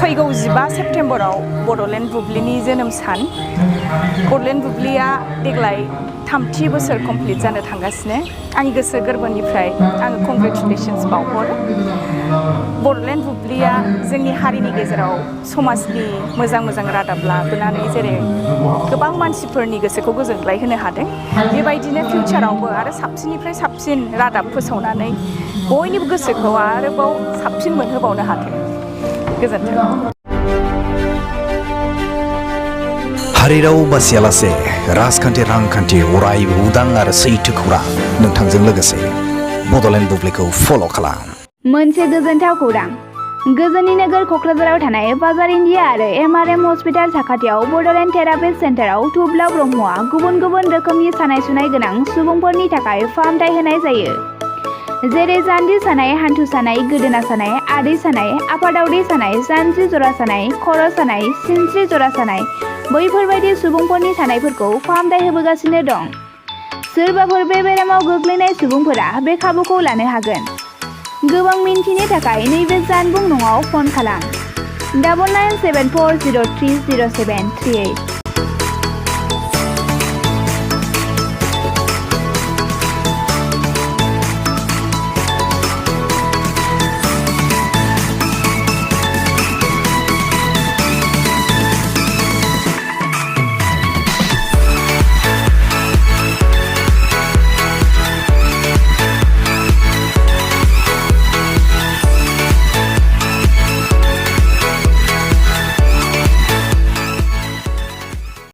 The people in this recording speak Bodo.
फैगौ 15 सेप्तेम्बराव बड'लेण्ड बुब्लिनि जोनोम सान। बड'लेण्ड बुब्लिया देग्लाय 3थि बोसोर कमप्लिट जानो थांगासिनो। आंनि गोसो गोरबोनिफ्राय आङो कंग्रेचुलेशन्स बावहरो। बड'लेण्ड बुब्लिया जोंनि हारिनि गेजेराव समाजनि मोजां मोजां रादाब लाबोनानै जेरै गोबां मानसिफोरनि गोसोखौ गोजोनग्लाय होनो हादों, बेबायदिनो फिउचारावबो आरो साबसिननिफ्राय साबसिन रादाब फोसावनानै बयनिबो गोसोखौ आरोबाव साबसिन मोनहोबावनो हाथों। गोजोन्थों। हारि राव बासियालासे राजखान्थि रांखान्थि अरायबो उदां आरो सैथो खौरां नोंथांजों लोगोसे बड'लेण्ड बुब्लिखौ फल' खालाम। मोनसे गोजोनथाव खौरां। गोजोननि नोगोर क'क्राझाराव थानाय बाजार इन्डिया आरो MRM हस्पिटाल साखाथियाव बड'लेण्ड थेरापिस्ट सेन्टाराव थुब्ला ब्रह्मआ गुबुन गुबुन रोखोमनि सानाय सुनाय गोनां सुबुंफोरनि थाखाय फाहामथाय होनाय जायो। जेरै जान्जि सानाय, हान्थु सानाय, गोदोना सानाय, आदै सानाय, आफादावदै सानाय, जानजि जरा सानाय, खर' सानाय, सिनस्रि जरा सानाय, बैफोरबायदि सुबुंफोरनि सानायफोरखौ फाहामथाय होबोगासिनो दं। सोरबाफोर बे बेरामाव गोग्लैनाय सुबुंफोरा बे खाबुखौ लानो हागोन। गोबां मिन्थिनो थाखाय नैबे जानबुं नङाव फन खालाम 9974030738।